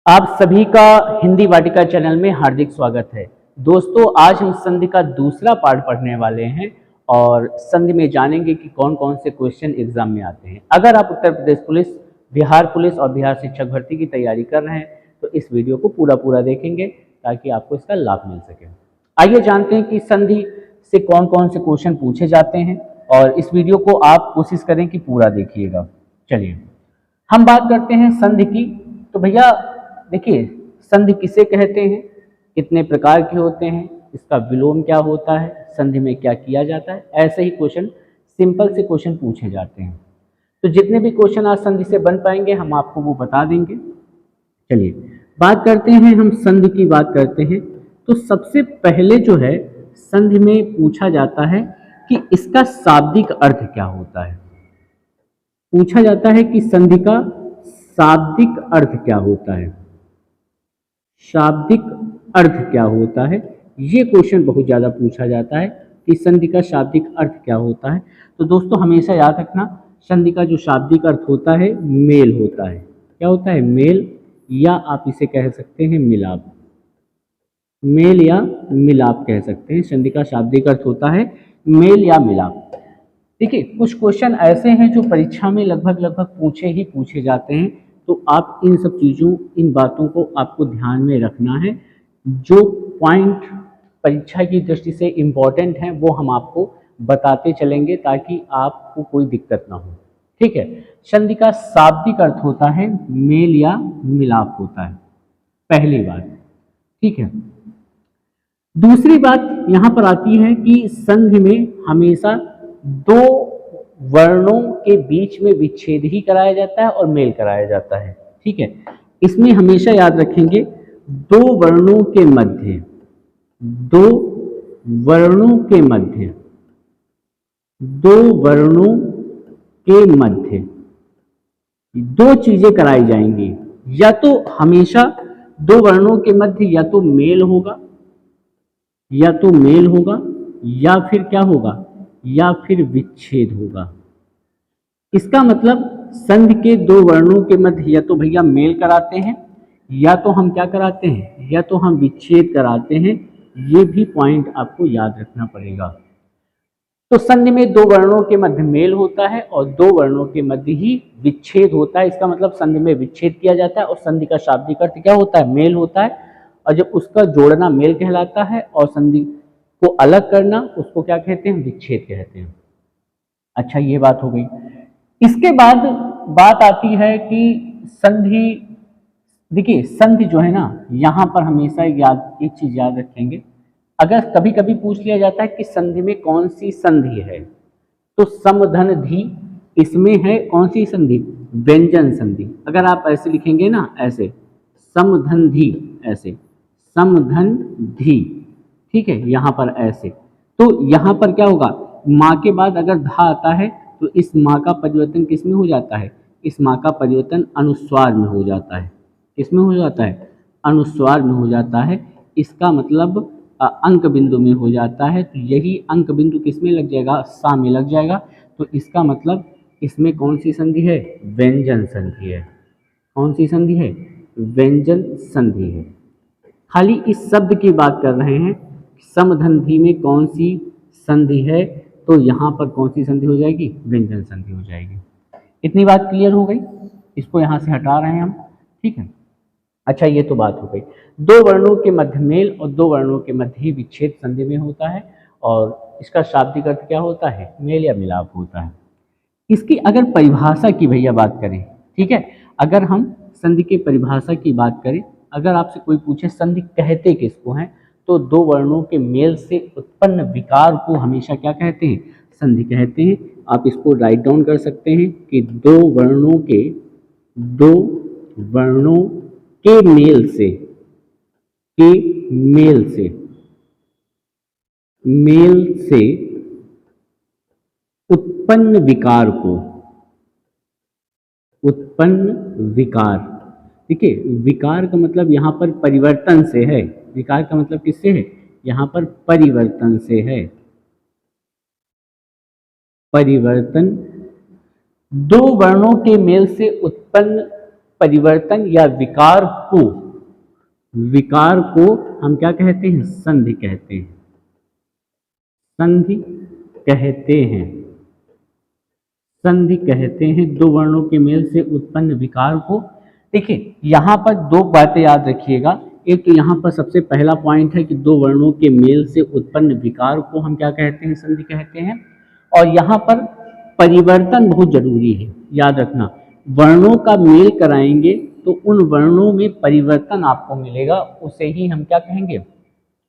आप सभी का हिंदी वाटिका चैनल में हार्दिक स्वागत है। दोस्तों, आज हम संधि का दूसरा पार्ट पढ़ने वाले हैं और संधि में जानेंगे कि कौन कौन से क्वेश्चन एग्जाम में आते हैं। अगर आप उत्तर प्रदेश पुलिस, बिहार पुलिस और बिहार शिक्षक भर्ती की तैयारी कर रहे हैं तो इस वीडियो को पूरा देखेंगे ताकि आपको इसका लाभ मिल सके। आइए जानते हैं कि संधि से कौन कौन से क्वेश्चन पूछे जाते हैं और इस वीडियो को आप कोशिश करें कि पूरा देखिएगा। चलिए हम बात करते हैं संधि की। तो भैया देखिए, संधि किसे कहते हैं, कितने प्रकार के होते हैं, इसका विलोम क्या होता है, संधि में क्या किया जाता है, ऐसे ही क्वेश्चन, सिंपल से क्वेश्चन पूछे जाते हैं। तो जितने भी क्वेश्चन आज संधि से बन पाएंगे हम आपको वो बता देंगे। चलिए बात करते हैं, हम संधि की बात करते हैं। तो सबसे पहले जो है संधि में पूछा जाता है कि इसका शाब्दिक अर्थ क्या होता है। पूछा जाता है कि संधि का शाब्दिक अर्थ क्या होता है। शाब्दिक अर्थ क्या होता है, ये क्वेश्चन बहुत ज़्यादा पूछा जाता है कि संधि का शाब्दिक अर्थ क्या होता है। तो दोस्तों हमेशा याद रखना, संधि का जो शाब्दिक अर्थ होता है मेल होता है। क्या होता है? मेल, या आप इसे कह सकते हैं मिलाप। मेल या मिलाप कह सकते हैं। संधि का शाब्दिक अर्थ होता है मेल या मिलाप। देखिए, कुछ क्वेश्चन ऐसे हैं जो परीक्षा में लगभग पूछे जाते हैं। तो आप इन सब चीज़ों, इन बातों को आपको ध्यान में रखना है। जो पॉइंट परीक्षा की दृष्टि से इम्पोर्टेंट हैं वो हम आपको बताते चलेंगे ताकि आपको कोई दिक्कत ना हो। ठीक है। संधि का शाब्दिक अर्थ होता है मेल या मिलाप होता है, पहली बात। ठीक है। दूसरी बात यहाँ पर आती है कि संधि में हमेशा दो वर्णों के बीच में विच्छेद ही कराया जाता है और मेल कराया जाता है। ठीक है। इसमें हमेशा याद रखेंगे दो वर्णों के मध्य, दो वर्णों के मध्य, दो वर्णों के मध्य दो चीजें कराई जाएंगी। या तो हमेशा दो वर्णों के मध्य या तो मेल होगा, या तो मेल होगा, या फिर क्या होगा, या फिर विच्छेद होगा। इसका मतलब संधि के दो वर्णों के मध्य या तो भैया मेल कराते हैं, या तो हम क्या कराते हैं, या तो हम विच्छेद कराते हैं। ये भी पॉइंट आपको याद रखना पड़ेगा। तो संधि में दो वर्णों के मध्य मेल होता है और दो वर्णों के मध्य ही विच्छेद होता है। इसका मतलब संधि में विच्छेद किया जाता है और संधि का शाब्दिक अर्थ क्या होता है? मेल होता है। और जब उसका जोड़ना मेल कहलाता है और संधि को अलग करना उसको क्या कहते हैं? विच्छेद कहते हैं। अच्छा, ये बात हो गई। इसके बाद बात आती है कि संधि, देखिए संधि जो है ना, यहाँ पर हमेशा एक चीज याद रखेंगे। अगर कभी कभी पूछ लिया जाता है कि संधि में कौन सी संधि है, तो समधन धी इसमें है। कौन सी संधि? व्यंजन संधि। अगर आप ऐसे लिखेंगे ना, ऐसे समधन धी, ऐसे समधन धी। ठीक है, यहाँ पर ऐसे। तो यहाँ पर क्या होगा? माँ के बाद अगर धा आता है तो इस माँ का परिवर्तन किस में हो जाता है? इस माँ का परिवर्तन अनुस्वार में हो जाता है। किसमें हो जाता है? अनुस्वार में हो जाता है। इसका मतलब अंक बिंदु में हो जाता है। तो यही अंक बिंदु किस में लग जाएगा? सा में लग जाएगा। तो इसका मतलब इसमें कौन सी संधि है? व्यंजन संधि है। कौन सी संधि है? व्यंजन संधि है। खाली इस शब्द की बात कर रहे हैं, समधन में कौन सी संधि है, तो यहाँ पर कौन सी संधि हो जाएगी? व्यंजन संधि हो जाएगी। इतनी बात क्लियर हो गई। इसको यहाँ से हटा रहे हैं हम। ठीक है। अच्छा, ये तो बात हो गई। दो वर्णों के मध्य मेल और दो वर्णों के मध्य ही विच्छेद संधि में होता है और इसका शाब्दिक अर्थ क्या होता है? मेल या मिलाप होता है। इसकी अगर परिभाषा की भैया बात करें, ठीक है, अगर हम संधि की परिभाषा की बात करें, अगर आपसे कोई पूछे संधि कहते किसको हैं, तो दो वर्णों के मेल से उत्पन्न विकार को हमेशा क्या कहते हैं? संधि कहते हैं। आप इसको राइट डाउन कर सकते हैं कि दो वर्णों के मेल से, उत्पन्न विकार। देखिए, विकार का मतलब यहाँ पर परिवर्तन से है। विकार का मतलब किससे है? यहाँ पर परिवर्तन से है। परिवर्तन, दो वर्णों के मेल से उत्पन्न परिवर्तन या विकार को हम क्या कहते हैं? संधि कहते हैं। संधि कहते हैं। संधि कहते हैं दो वर्णों के मेल से उत्पन्न विकार को। देखिए यहाँ पर दो बातें याद रखिएगा। एक तो यहाँ पर सबसे पहला पॉइंट है कि दो वर्णों के मेल से उत्पन्न विकार को हम क्या कहते हैं? संधि कहते हैं। और यहाँ पर परिवर्तन बहुत जरूरी है, याद रखना। वर्णों का मेल कराएंगे तो उन वर्णों में परिवर्तन आपको मिलेगा, उसे ही हम क्या कहेंगे?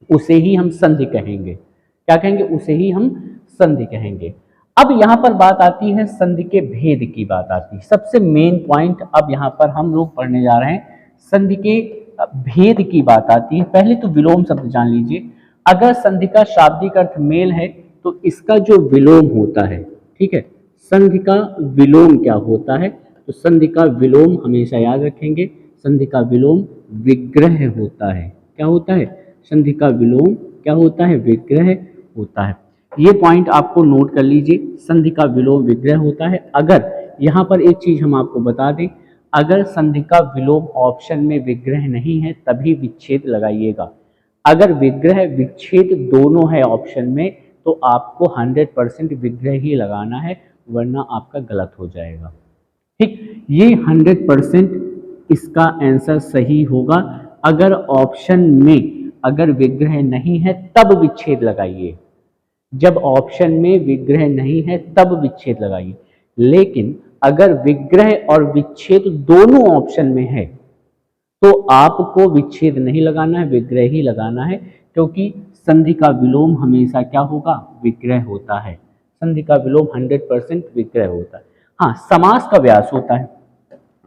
उसे ही हम संधि कहेंगे। क्या कहेंगे? उसे ही हम संधि कहेंगे। अब यहाँ पर बात आती है संधि के भेद की बात आती है। सबसे मेन पॉइंट अब यहाँ पर हम लोग पढ़ने जा रहे हैं, संधि के भेद की बात आती है। पहले तो विलोम शब्द जान लीजिए। अगर संधि का शाब्दिक अर्थ मेल है तो इसका जो विलोम होता है, ठीक है, संधि का विलोम क्या होता है? तो संधि का विलोम हमेशा याद रखेंगे, संधि का विलोम विग्रह होता है। क्या होता है? संधि का विलोम क्या होता है? विग्रह होता है। ये पॉइंट आपको नोट कर लीजिए, संधि का विलोम विग्रह होता है। अगर यहाँ पर एक चीज हम आपको बता दें, अगर संधि का विलोम ऑप्शन में विग्रह नहीं है तभी विच्छेद लगाइएगा। अगर विग्रह विच्छेद दोनों है ऑप्शन में तो आपको 100% विग्रह ही लगाना है, वरना आपका गलत हो जाएगा। ठीक, ये 100% इसका आंसर सही होगा। अगर ऑप्शन में अगर विग्रह नहीं है तब विच्छेद लगाइए। जब ऑप्शन में विग्रह नहीं है तब विच्छेद लगाइए। लेकिन अगर विग्रह और विच्छेद दोनों ऑप्शन में है तो आपको विच्छेद नहीं लगाना है, विग्रह ही लगाना है, क्योंकि संधि का विलोम हमेशा क्या होगा? विग्रह होता है। संधि का विलोम 100% विग्रह होता है। हाँ, समास का व्यास होता है।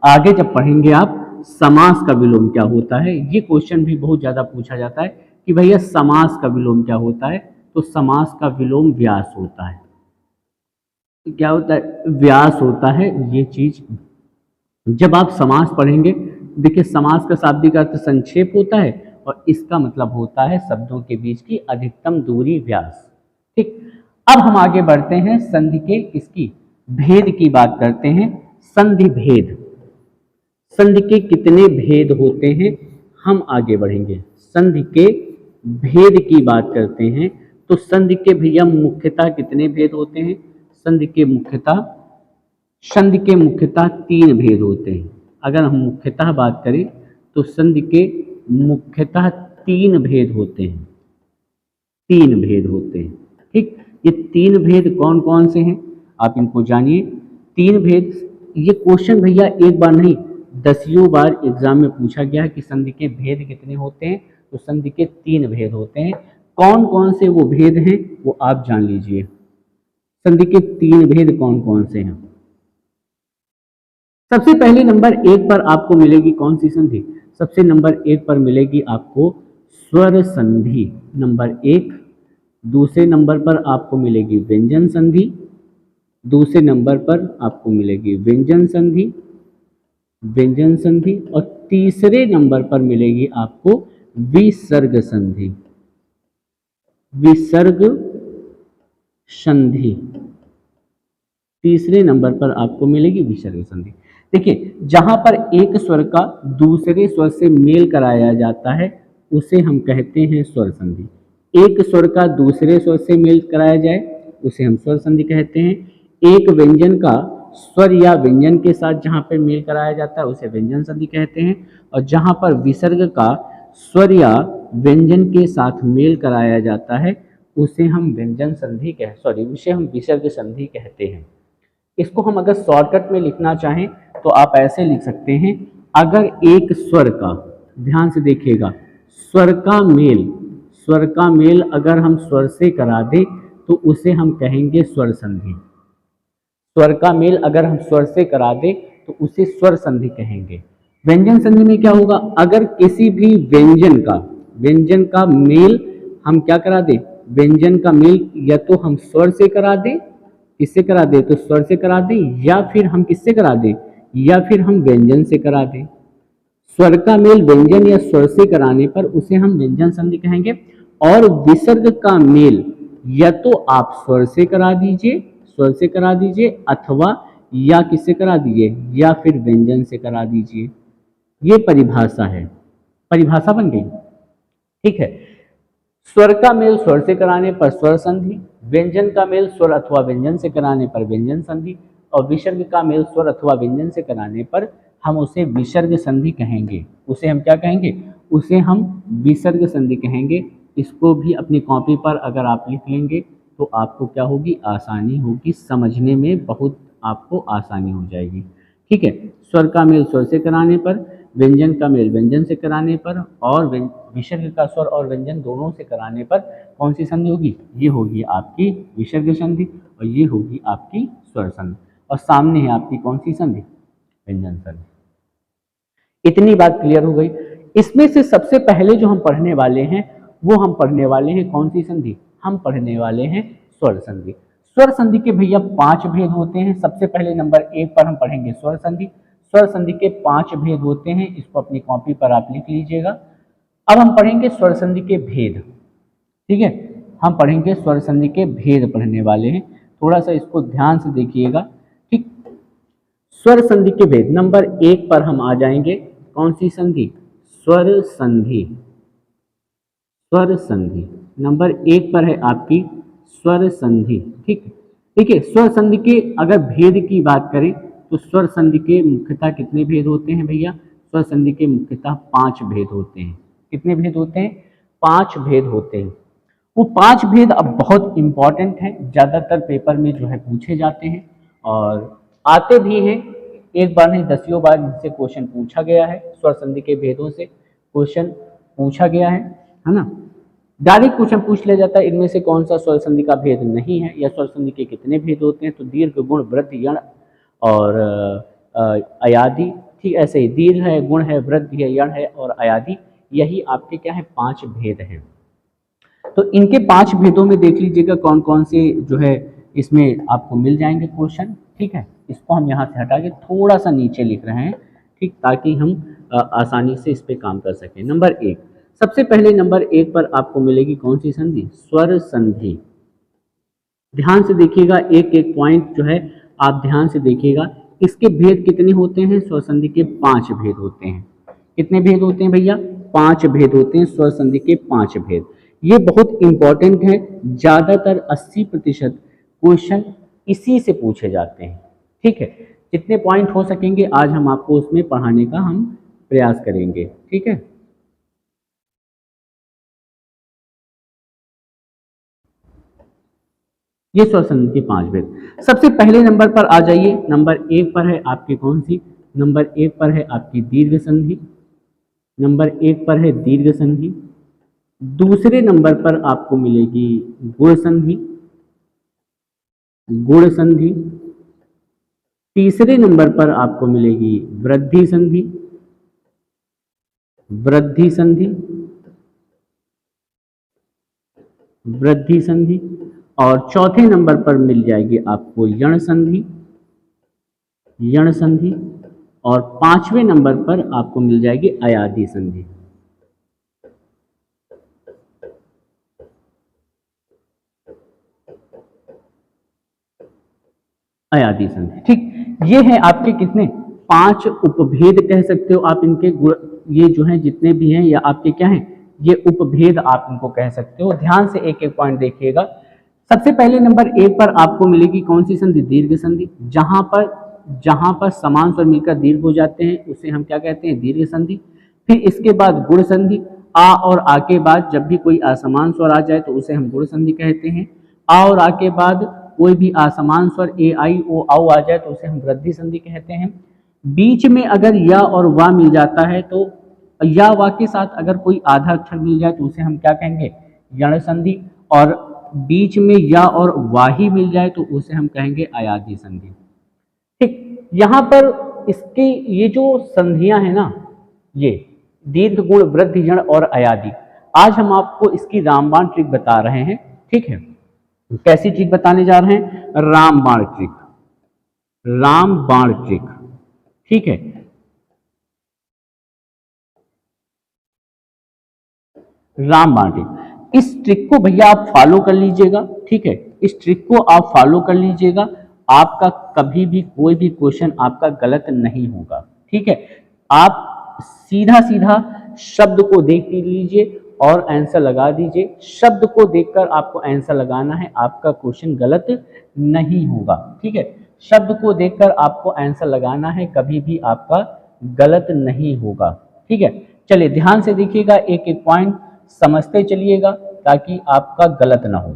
आगे जब पढ़ेंगे आप समास का विलोम क्या होता है, ये क्वेश्चन भी बहुत ज्यादा पूछा जाता है कि भैया समास का विलोम क्या होता है? तो समास का विलोम व्यास होता है। क्या होता है? व्यास होता है। ये चीज जब आप समास पढ़ेंगे, देखिए समास का शाब्दिक अर्थ संक्षेप होता है और इसका मतलब होता है शब्दों के बीच की अधिकतम दूरी व्यास। ठीक, अब हम आगे बढ़ते हैं, संधि के इसकी भेद की बात करते हैं। संधि भेद, संधि के कितने भेद होते हैं, हम आगे बढ़ेंगे। संधि के भेद की बात करते हैं तो संधि के भैया मुख्यतः कितने भेद होते हैं? संधि के मुख्यतः 3 भेद होते हैं। अगर हम मुख्यतः बात करें तो संधि के मुख्यतः 3 भेद होते हैं। 3 भेद होते हैं। ठीक, ये 3 भेद कौन कौन से हैं आप इनको जानिए। 3 भेद, ये क्वेश्चन भैया एक बार नहीं 10 बार एग्जाम में पूछा गया है कि संधि के भेद कितने होते हैं। तो संधि के 3 भेद होते हैं। कौन कौन से वो भेद हैं वो आप जान लीजिए। संधि के 3 भेद कौन कौन से हैं? सबसे पहले नंबर 1 पर आपको मिलेगी कौन सी संधि? सबसे नंबर 1 पर मिलेगी आपको स्वर संधि, नंबर 1। दूसरे नंबर पर आपको मिलेगी व्यंजन संधि, दूसरे नंबर पर आपको मिलेगी व्यंजन संधि, व्यंजन संधि, और तीसरे नंबर पर मिलेगी आपको विसर्ग संधि, विसर्ग संधि। तीसरे नंबर पर आपको मिलेगी विसर्ग संधि। देखिए, जहां पर एक स्वर का दूसरे स्वर से मेल कराया जाता है उसे हम कहते हैं स्वर संधि। एक स्वर का दूसरे स्वर से मेल कराया जाए उसे हम स्वर संधि कहते हैं। एक व्यंजन का स्वर या व्यंजन के साथ जहां पर मेल कराया जाता है उसे व्यंजन संधि कहते हैं। और जहां पर विसर्ग का स्वर या व्यंजन के साथ मेल कराया जाता है उसे हम व्यंजन संधि उसे हम विसर्ग संधि कहते हैं। इसको हम अगर शॉर्टकट में लिखना चाहें तो आप ऐसे लिख सकते हैं, अगर एक स्वर का, ध्यान से देखिएगा, स्वर का मेल अगर हम स्वर से करा दें तो उसे हम कहेंगे स्वर संधि। स्वर का मेल अगर हम स्वर से करा दें तो उसे स्वर संधि कहेंगे। व्यंजन संधि में क्या होगा? अगर किसी भी व्यंजन का मेल हम क्या करा दें? व्यंजन का मेल या तो हम स्वर से करा दें, किससे करा दें? तो स्वर से करा दें, या फिर हम किससे करा दें? या फिर हम व्यंजन से करा दें। स्वर का मेल व्यंजन या स्वर से कराने पर उसे हम व्यंजन संधि कहेंगे। और विसर्ग का मेल या तो आप स्वर से करा दीजिए अथवा या किससे करा दीजिए, या फिर व्यंजन से करा दीजिए। ये परिभाषा है, परिभाषा बन गई। ठीक है, स्वर का मेल स्वर से कराने पर स्वर संधि, व्यंजन का मेल स्वर अथवा व्यंजन से कराने पर व्यंजन संधि, और विसर्ग का मेल स्वर अथवा व्यंजन से कराने पर हम उसे विसर्ग संधि कहेंगे। उसे हम क्या कहेंगे, उसे हम विसर्ग संधि कहेंगे। इसको भी अपनी कॉपी पर अगर आप लिख लेंगे तो आपको क्या होगी, आसानी होगी, समझने में बहुत आपको आसानी हो जाएगी। ठीक है, स्वर का मेल स्वर से कराने पर, व्यंजन का मेल व्यंजन से कराने पर, और विसर्ग का स्वर और व्यंजन दोनों से कराने पर कौन सी संधि होगी, ये होगी आपकी विसर्ग संधि, और ये होगी आपकी स्वर संधि, और सामने है आपकी कौन सी संधि, व्यंजन संधि। इतनी बात क्लियर हो गई। इसमें से सबसे पहले जो हम पढ़ने वाले हैं वो हम पढ़ने वाले हैं कौन सी संधि, हम पढ़ने वाले हैं स्वर संधि। स्वर संधि के भैया 5 भेद होते हैं। सबसे पहले नंबर 1 पर हम पढ़ेंगे स्वर संधि। स्वर संधि के 5 भेद होते हैं, इसको अपनी कॉपी पर आप लिख लीजिएगा। अब हम पढ़ेंगे स्वर संधि के भेद। ठीक है, हम पढ़ेंगे स्वर संधि के भेद पढ़ने वाले हैं, थोड़ा सा इसको ध्यान से देखिएगा। ठीक, स्वर संधि के भेद नंबर 1 पर हम आ जाएंगे, कौन सी संधि, स्वर संधि। स्वर संधि नंबर 1 पर है आपकी स्वर संधि। ठीक है, देखिए स्वर संधि के अगर भेद की बात करें तो स्वर संधि के मुख्यतः कितने भेद होते हैं भैया, स्वर संधि के मुख्यतः 5 भेद होते हैं। कितने भेद होते हैं, 5 भेद होते हैं। वो 5 भेद अब बहुत इंपॉर्टेंट है, ज़्यादातर पेपर में जो है पूछे जाते हैं और आते भी हैं। एक बार नहीं दसियों बार इनसे क्वेश्चन पूछा गया है, स्वर संधि के भेदों से क्वेश्चन पूछा गया है ना। डायरेक्ट क्वेश्चन पूछ लिया जाता है इनमें से कौन सा स्वर संधि का भेद नहीं है, या स्वर संधि के कितने भेद होते हैं, तो दीर्घ, गुण, वृद्धि, यण और अयादि। ठीक, ऐसे ही दीर्घ है, गुण है, वृद्धि है, यण है और अयादि, यही आपके क्या है 5 भेद हैं। तो इनके 5 भेदों में देख लीजिएगा कौन कौन से जो है इसमें आपको मिल जाएंगे क्वेश्चन। ठीक है, इसको हम यहाँ से हटा के थोड़ा सा नीचे लिख रहे हैं, ठीक, ताकि हम आसानी से इस पे काम कर सकें। नंबर 1, सबसे पहले नंबर 1 पर आपको मिलेगी कौन सी संधि, स्वर संधि। ध्यान से देखिएगा, एक एक पॉइंट जो है आप ध्यान से देखिएगा। इसके भेद कितने होते हैं, स्वर संधि के 5 भेद होते हैं। कितने भेद होते हैं भैया, 5 भेद होते हैं, स्वर संधि के 5 भेद। ये बहुत इंपॉर्टेंट है, ज़्यादातर 80% क्वेश्चन इसी से पूछे जाते हैं। ठीक है, जितने पॉइंट हो सकेंगे आज हम आपको उसमें पढ़ाने का हम प्रयास करेंगे। ठीक है, ये स्वर संधि के 5 भेद। सबसे पहले नंबर पर आ जाइए, नंबर 1 पर है आपकी कौन सी, नंबर 1 पर है आपकी दीर्घ संधि। नंबर 1 पर है दीर्घ संधि। दूसरे नंबर पर आपको मिलेगी गुण संधि, गुण संधि। तीसरे नंबर पर आपको मिलेगी वृद्धि संधि, वृद्धि संधि, वृद्धि संधि। और चौथे नंबर पर मिल जाएगी आपको यण संधि, यण संधि। और 5वें नंबर पर आपको मिल जाएगी अयादि संधि। अयादि संधि। ठीक, ये है आपके कितने 5 उपभेद कह सकते हो आप इनके। ये जो हैं जितने भी हैं या आपके क्या हैं, ये उपभेद आप इनको कह सकते हो। ध्यान से एक एक पॉइंट देखिएगा। सबसे पहले नंबर 1 पर आपको मिलेगी कौन सी संधि, दीर्घ संधि। जहां पर समान स्वर मिलकर दीर्घ हो जाते हैं उसे हम क्या कहते हैं, दीर्घ संधि। फिर इसके बाद गुण संधि, आ और आ के बाद जब भी कोई असमान स्वर आ जाए तो उसे हम गुण संधि कहते हैं। आ और आ के बाद कोई भी असमान स्वर ए आई ओ औ आ जाए तो उसे हम वृद्धि संधि कहते हैं। बीच में अगर या और वा मिल जाता है तो या वा के साथ अगर कोई आधा अक्षर मिल जाए तो उसे हम क्या कहेंगे, यण संधि। और बीच में या और वाही मिल जाए तो उसे हम कहेंगे अयादि संधि। ठीक, यहाँ पर इसके ये जो संधियां हैं ना, ये दीर्घ, गुण, वृद्धि, यण और अयादि, आज हम आपको इसकी रामबाण ट्रिक बता रहे हैं। ठीक है, कैसी ट्रिक बताने जा रहे हैं, रामबाण ट्रिक, रामबाण ट्रिक। ठीक है, रामबाण ट्रिक, इस ट्रिक को भैया आप फॉलो कर लीजिएगा। ठीक है, इस ट्रिक को आप फॉलो कर लीजिएगा आपका कभी भी कोई भी क्वेश्चन आपका गलत नहीं होगा। ठीक है, आप सीधा सीधा शब्द को देख लीजिए और आंसर लगा दीजिए। शब्द को देखकर आपको आंसर लगाना है, आपका क्वेश्चन गलत नहीं होगा। ठीक है, शब्द को देखकर आपको आंसर लगाना है, कभी भी आपका गलत नहीं होगा। ठीक है, चलिए ध्यान से देखिएगा, एक एक पॉइंट समझते चलिएगा ताकि आपका गलत ना हो।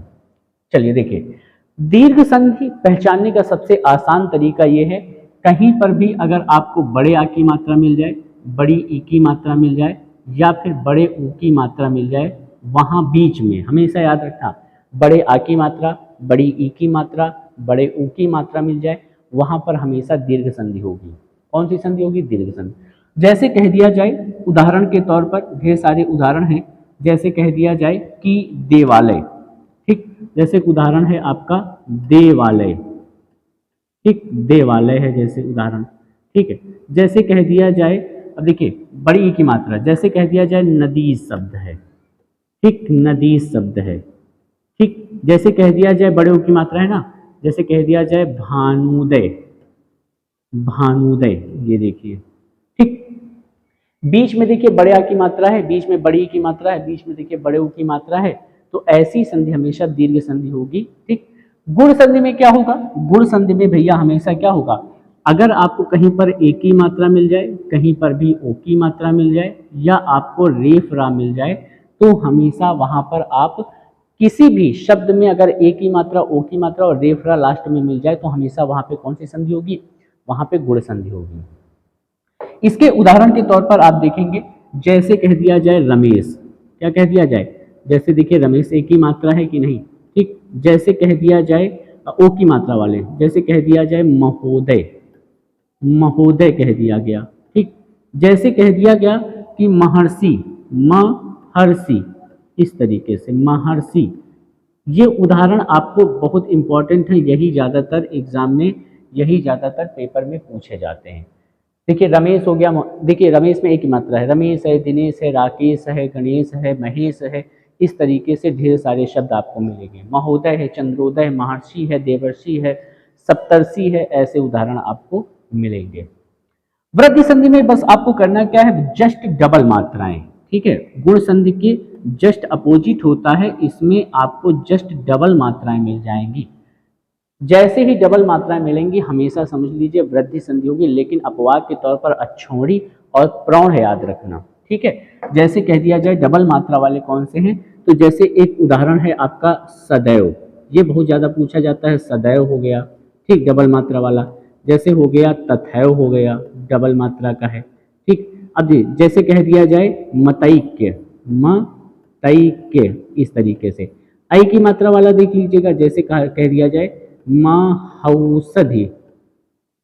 चलिए देखिए, दीर्घ संधि पहचानने का सबसे आसान तरीका यह है, कहीं पर भी अगर आपको बड़े आ की मात्रा मिल जाए, बड़ी ई की मात्रा मिल जाए या फिर बड़े ऊ की मात्रा मिल जाए, वहां बीच में हमेशा याद रखना बड़े आ की मात्रा, बड़ी ई की मात्रा, बड़े ऊ की मात्रा मिल जाए, वहां पर हमेशा दीर्घ संधि होगी। कौन सी संधि होगी? दीर्घ संधि। जैसे कह दिया जाए, उदाहरण के तौर पर ढेर सारे उदाहरण हैं, जैसे कह दिया जाए कि देवालय। ठीक, जैसे उदाहरण है आपका देवालय। ठीक, देवालय है जैसे उदाहरण। ठीक है, जैसे कह दिया जाए, अब देखिए बड़ी ई की मात्रा, जैसे कह दिया जाए नदी शब्द है। ठीक, नदी शब्द है। ठीक, जैसे कह दिया जाए बड़े ऊ की मात्रा है ना, जैसे कह दिया जाए भानुदय, भानुदय, ये देखिए। ठीक, बीच में देखिए बड़े आ की मात्रा है, बीच में बड़ी ई की मात्रा है, बीच में देखिए बड़े ऊ की मात्रा है, तो ऐसी संधि हमेशा दीर्घ संधि होगी। ठीक, गुण संधि में क्या होगा? गुण संधि में भैया हमेशा क्या होगा, अगर आपको कहीं पर एक की मात्रा मिल जाए, कहीं पर भी ओ की मात्रा मिल जाए, या आपको रेफ रा मिल जाए, तो हमेशा वहां पर आप किसी भी शब्द में अगर ए की मात्रा, ओ की मात्रा और रेफ रा लास्ट में मिल जाए, तो हमेशा वहां पे कौन सी संधि होगी? वहां पे गुण संधि होगी। इसके उदाहरण के तौर पर आप देखेंगे, जैसे कह दिया जाए रमेश, क्या कह दिया जाए? जैसे देखिए रमेश एक ही मात्रा है कि नहीं? ठीक, जैसे कह दिया जाए ओ की मात्रा वाले, जैसे कह दिया जाए महोदय, महोदय कह दिया गया। ठीक, जैसे कह दिया गया कि महर्षि, महर्षि, इस तरीके से महर्षि। ये उदाहरण आपको बहुत इंपॉर्टेंट है, यही ज़्यादातर एग्जाम में, यही ज़्यादातर पेपर में पूछे जाते हैं। देखिए रमेश हो गया, देखिए रमेश में एक ही मात्रा है, रमेश है, दिनेश है, राकेश है, गणेश है, महेश है, इस तरीके से ढेर सारे शब्द आपको मिलेंगे। महोदय है, चंद्रोदय, महर्षि है, देवर्षि है, सप्तर्षि है, ऐसे उदाहरण आपको मिलेंगे। वृद्धि संधि में बस आपको करना क्या है? जस्ट डबल मात्राएं। ठीक है, गुण संधि के जस्ट अपोजिट होता है, इसमें आपको जस्ट डबल मात्राएं मिल जाएंगी। जैसे ही डबल मात्राएं मिलेंगी हमेशा समझ लीजिए वृद्धि संधि होगी, लेकिन अपवाद के तौर पर अक्षौणी और प्रौढ़ है, याद रखना। ठीक है, जैसे कह दिया जाए डबल मात्रा वाले कौन से हैं, तो जैसे एक उदाहरण है आपका सदैव, ये बहुत ज्यादा पूछा जाता है, सदैव हो गया। ठीक, डबल मात्रा वाला। जैसे हो गया तथैव, हो गया, डबल मात्रा का है। ठीक, अब जैसे कह दिया जाए मतैक्य, मतैक्य, इस तरीके से। आई की मात्रा वाला देख लीजिएगा, जैसे कह दिया जाए महौषधि,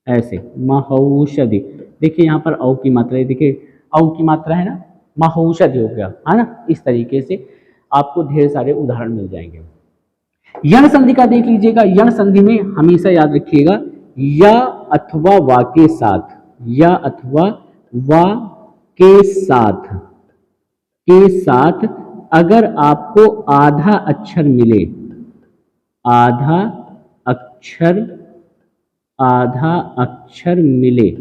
ऐसे महौषधि। देखिए यहाँ पर औ की मात्रा है, देखिए औ की मात्रा है ना, महौषधि हो गया, है ना। इस तरीके से आपको ढेर सारे उदाहरण मिल जाएंगे। यण संधि का देख लीजिएगा, यण संधि में हमेशा याद रखिएगा या अथवा वा के साथ, या अथवा वा के साथ अगर आपको आधा अक्षर मिले, आधा अक्षर मिले,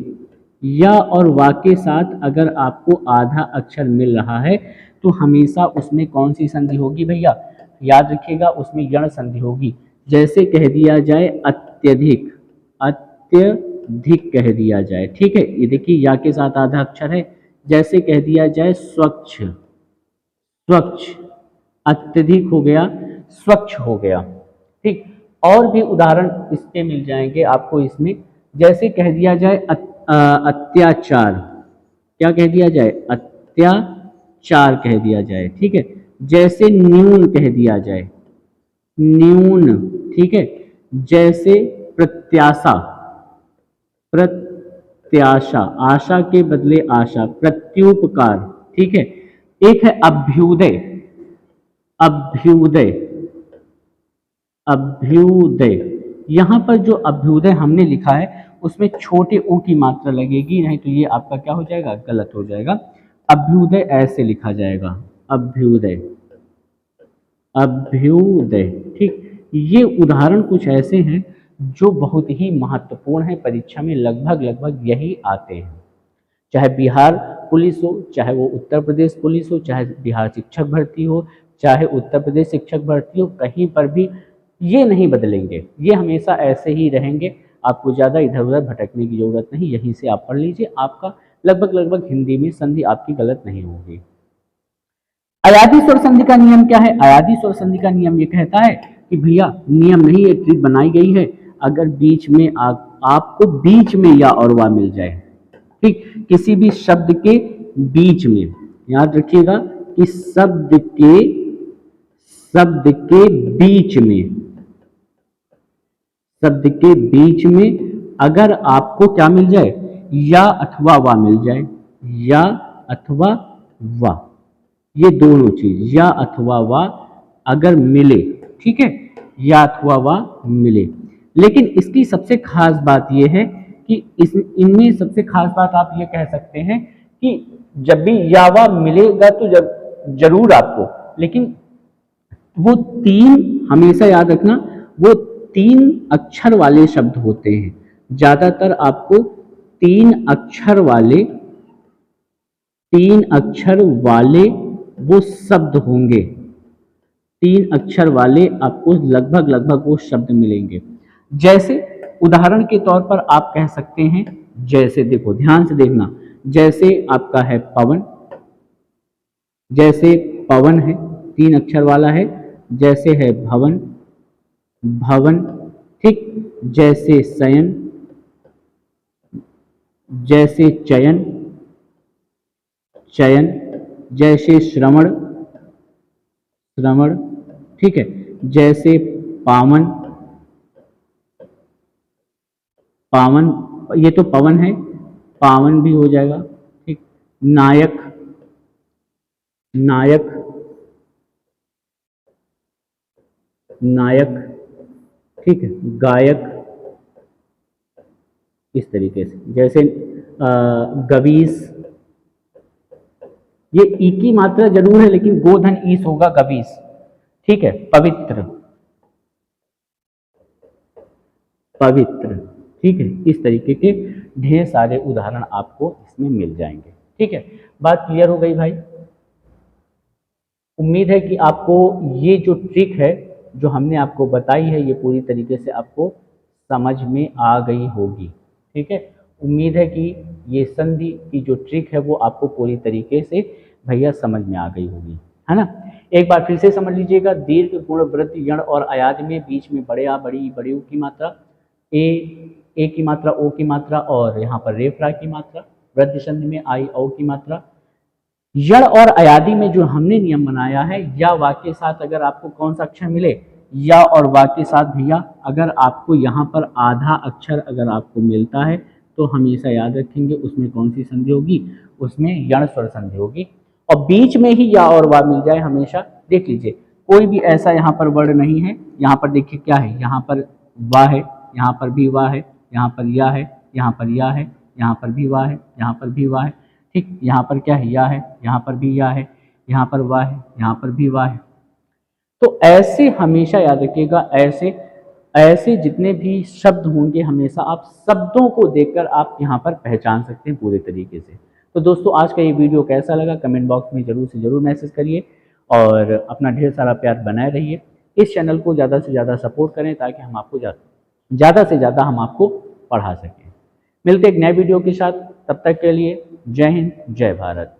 या और वा के साथ अगर आपको आधा अक्षर मिल रहा है, तो हमेशा उसमें कौन सी संधि होगी भैया? याद रखिएगा, उसमें यण संधि होगी। जैसे कह दिया जाए अत्यधिक, अत्यधिक कह दिया जाए। ठीक है, ये देखिए या के साथ आधा अक्षर है। जैसे कह दिया जाए स्वच्छ, स्वच्छ, अत्यधिक हो गया, स्वच्छ हो गया। ठीक, और भी उदाहरण इसके मिल जाएंगे आपको इसमें। जैसे कह दिया जाए अत्याचार, क्या कह दिया जाए? अत्याचार कह दिया जाए। ठीक है, जैसे न्यून कह दिया जाए, न्यून। ठीक है, जैसे प्रत्याशा, प्रत्याशा, आशा के बदले आशा, प्रत्युपकार। ठीक है, एक है अभ्युदय, अभ्युदय, अभ्युदय। यहाँ पर जो अभ्युदय हमने लिखा है उसमें छोटे ओ की मात्रा लगेगी, नहीं तो ये आपका क्या हो जाएगा? गलत हो जाएगा। अभ्युदय ऐसे लिखा जाएगा, अभ्युदय, अभ्युदय। ठीक, ये उदाहरण कुछ ऐसे हैं जो बहुत ही महत्वपूर्ण है, परीक्षा में लगभग लगभग यही आते हैं। चाहे बिहार पुलिस हो, चाहे वो उत्तर प्रदेश पुलिस हो, चाहे बिहार शिक्षक भर्ती हो, चाहे उत्तर प्रदेश शिक्षक भर्ती हो, कहीं पर भी ये नहीं बदलेंगे, ये हमेशा ऐसे ही रहेंगे। आपको ज़्यादा इधर उधर भटकने की ज़रूरत नहीं, यहीं से आप पढ़ लीजिए, आपका लगभग लगभग हिंदी में संधि आपकी गलत नहीं होगी। अयाधी स्वर संधि का नियम क्या है? अयाधी स्वर संधि का नियम ये कहता है कि भैया नियम नहीं, एक ट्रिक बनाई गई है, अगर बीच में आपको बीच में या और वा मिल जाए, ठीक, किसी भी शब्द के बीच में, याद रखिएगा कि शब्द के बीच में, शब्द के बीच में अगर आपको क्या मिल जाए, या अथवा वा मिल जाए, या अथवा वा, ये दोनों चीज या अथवा वा अगर मिले, ठीक है, या अथवा वा मिले। लेकिन इसकी सबसे खास बात यह है कि इनमें सबसे खास बात आप ये कह सकते हैं कि जब भी या वा मिलेगा तो जरूर आपको, लेकिन वो तीन, हमेशा याद रखना, वो 3 अक्षर वाले शब्द होते हैं। ज्यादातर आपको 3 अक्षर वाले वो शब्द होंगे, 3 अक्षर वाले आपको लगभग लगभग वो शब्द मिलेंगे। जैसे उदाहरण के तौर पर आप कह सकते हैं, जैसे देखो ध्यान से देखना, जैसे आपका है पवन, जैसे पवन है 3 अक्षर वाला है, जैसे है भवन, भवन, ठीक, जैसे शयन, जैसे चयन, चयन, जैसे श्रवण, श्रवण, ठीक है, जैसे पावन, पावन, ये तो पवन है, पावन भी हो जाएगा, ठीक, नायक, नायक, नायक, ठीक है, गायक, इस तरीके से, जैसे गवीस, ये ई की मात्रा जरूर है लेकिन गोधन ईस होगा, गवीस, ठीक है, पवित्र, पवित्र, ठीक है, इस तरीके के ढेर सारे उदाहरण आपको इसमें मिल जाएंगे। ठीक है, बात क्लियर हो गई भाई? उम्मीद है कि आपको ये जो ट्रिक है जो हमने आपको बताई है ये पूरी तरीके से आपको समझ में आ गई होगी। ठीक है, उम्मीद है कि ये संधि की जो ट्रिक है वो आपको पूरी तरीके से भैया समझ में आ गई होगी, है ना। एक बार फिर से समझ लीजिएगा, दीर्घ गुण वृद्धि यण और अयाद में बीच में बड़े आ बड़ी बड़े ऊ की मात्रा, ए की मात्रा, ओ की मात्रा और यहाँ पर रेफरा की मात्रा, वृद्धि संधि में आई औ की मात्रा। यण और अयादी में जो हमने नियम बनाया है, या वा के साथ अगर आपको कौन सा अक्षर मिले, या और वा के साथ भैया अगर आपको यहाँ पर आधा अक्षर अगर आपको मिलता है तो हमेशा याद रखेंगे उसमें कौन सी संधि होगी, उसमें यण स्वर संधि होगी। और बीच में ही या और वा मिल जाए हमेशा, देख लीजिए कोई भी ऐसा यहाँ पर वर्ड नहीं है, यहाँ पर देखिए क्या है, यहाँ पर वा है, यहाँ पर भी वा है, यहाँ पर या है, यहाँ पर या है, यहाँ पर भी वा है, यहाँ पर भी वा है, ठीक, यहाँ पर क्या है, या है, यहाँ पर भी या है, यहाँ पर वा है, यहाँ पर भी वा है। तो ऐसे हमेशा याद रखिएगा, ऐसे ऐसे जितने भी शब्द होंगे हमेशा आप शब्दों को देखकर आप यहाँ पर पहचान सकते हैं पूरे तरीके से। तो दोस्तों आज का ये वीडियो कैसा लगा कमेंट बॉक्स में जरूर से जरूर मैसेज करिए और अपना ढेर सारा प्यार बनाए रहिए। इस चैनल को ज़्यादा से ज़्यादा सपोर्ट करें ताकि हम आपको ज़्यादा से ज़्यादा हम आपको पढ़ा सकें। मिलते एक नए वीडियो के साथ, तब तक के लिए जय हिंद, जय भारत।